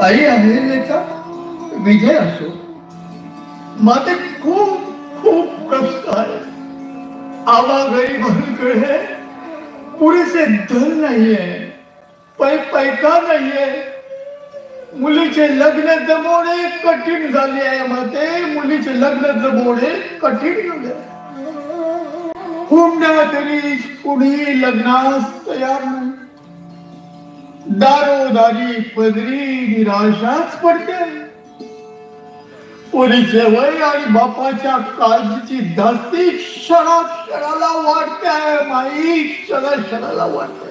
आई अहिल्याचा विजय असो, माते खूप खूप कष्ट आहे. आवागरी भानकडे पुरेसे धन नाहीये, पैका नाहीये. मुलीचे लग्न जमवणे कठीण झाले आहे माते. मुलीचे लग्न जमवणे कठीण झाले. हुंडा तरी कुणी लग्नास तयार नाही. दारोदारी पदरी निराशाच पडते. पोरीचे वय आणि बापाच्या काळजीची धास्ती क्षणाक्षणाला वाढते माई, क्षणाक्षणाला वाढते.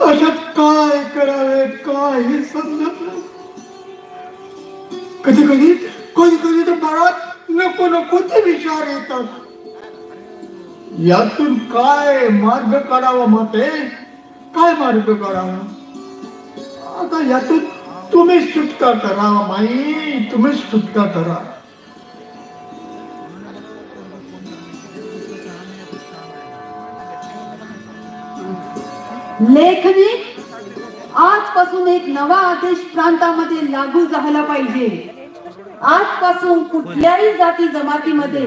अशात काय करावे काही समजत नाही. कधी कधी कधी कधी तर मनात नको नको ते विचार येतात. यातून काय मार्ग काढावा माते, काय मार्ग काढावा? आता यातून तुम्ही सुटका करा माई, तुम्ही सुटका करा. लेखनी, आजपासून एक नवा आदेश प्रांतामध्ये लागू झाला पाहिजे. आजपासून कुठल्याही जाती जमातीमध्ये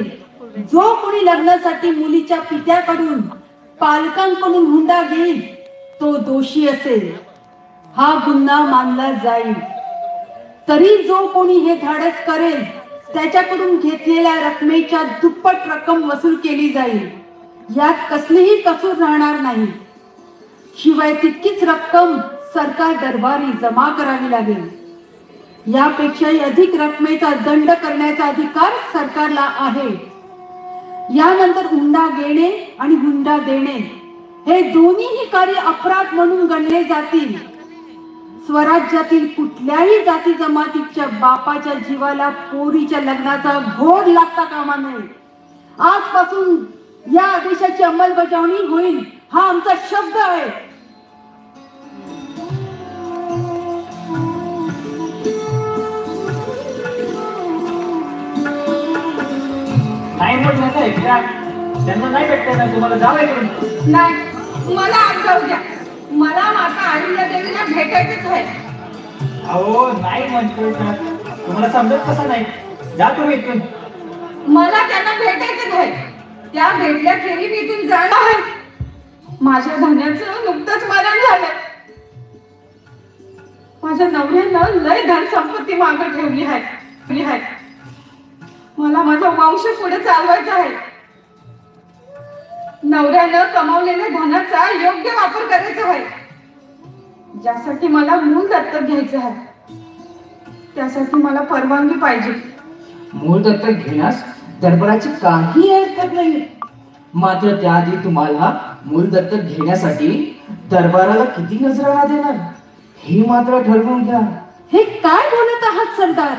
जो कोणी लग्नासाठी मुलीच्या पित्याकडून पालकांकडून हुंडा घेईल तो दोषी असेल. हा गुन्हा मानला जाईल. तरी जो कोणी हे धाडस करेल त्याच्याकडून घेतलेल्या रकमेच्या दुप्पट रक्कम वसूल केली जाईल. यात कसलीही कसूर राहणार नाही. शिवाय तितकीच रक्कम सरकार दरबारी जमा करावी लागेल. यापेक्षाही अधिक रकमेचा दंड करण्याचा अधिकार सरकारला आहे. यानंतर हुंडा घेणे आणि हुंडा देणे हे दोन्हीही कार्य अपराध म्हणून गणले जातील. स्वराज्यातील कुठल्याही जाती जमातीच्या बापाच्या जीवाला पोरीच्या लग्नाचा घोर लागता कामा नये. आजपासून या आदेशाची अंमलबजावणी होईल हा आमचा शब्द आहे. नाही म्हटलं आहे का? त्यांना नाही भेटते ना, तुम्हाला जावं नाही, मला आज जाऊ द्या. मला माता अहिल्यादेवीला भेटायचंच आहे. अहो नाही म्हणतोय का, तुम्हाला समजत कसं नाही? जा तुम्ही इथून. मला त्यांना भेटायचंच आहे. त्या भेटल्या खेरी मी इथून जाणार आहे. माझ्या धन्याचं नुकतंच मरण झालं. माझ्या नवऱ्यानं लय धन संपत्ती मागं ठेवली आहे. मला माझा वंश पुढे चालवायचा आहे. नवऱ्यानं कमावलेल्या धनाचा योग्य वापर करायचा आहे. ज्यासाठी मला मूल दत्तक घ्यायचं आहे त्यासाठी मला परवानगी पाहिजे. मूल दत्तक घेण्यास दरबाराची काही हरकत नाही. मात्र त्याआधी तुम्हाला मूल दत्तक घेण्यासाठी दरबाराला किती नजराणा देणार हे मात्र ठरवून घ्या. हे काय बोलत आहात सरदार?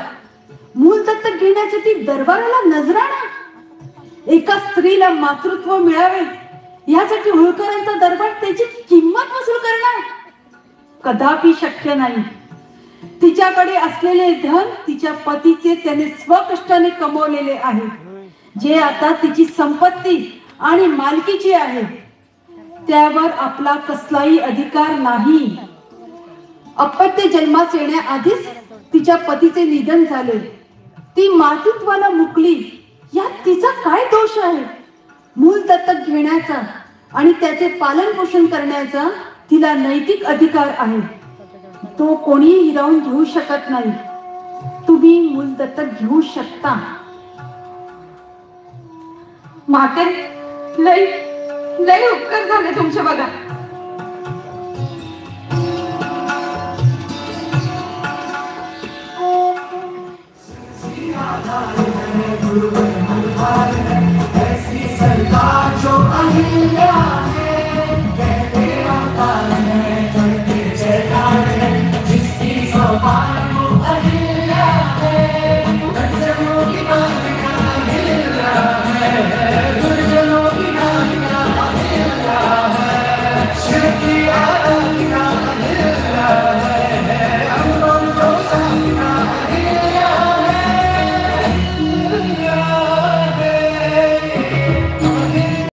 मूल दत्तक घेण्यासाठी दरबाराला नजराणा? एका स्त्रीला मातृत्व मिळावे यासाठी होळकरांचा दरबार त्याची किंमत वसूल करणार? कदापि शक्य नाही. तिच्याकडे असलेले धन तिच्या पतीचे त्याने स्वकष्टाने कमवलेले आहे, जे आता तिची संपत्ती आणि मालकीची आहे. त्यावर आपला कसलाही अधिकार नाही. अपत्य जन्मास येण्याआधीच तिच्या पतीचे निधन झाले. ती मातृत्वाला मुकली, यात तिचा काय दोष आहे? मूल दत्तक घेण्याचा आणि त्याचे पालन पोषण करण्याचा तिला नैतिक अधिकार आहे. तो कोणीही हिरावून घेऊ शकत नाही. तुम्ही मूल दत्तक घेऊ शकता. माते, लय लय उपकार झाले तुमचे बघा. गुरु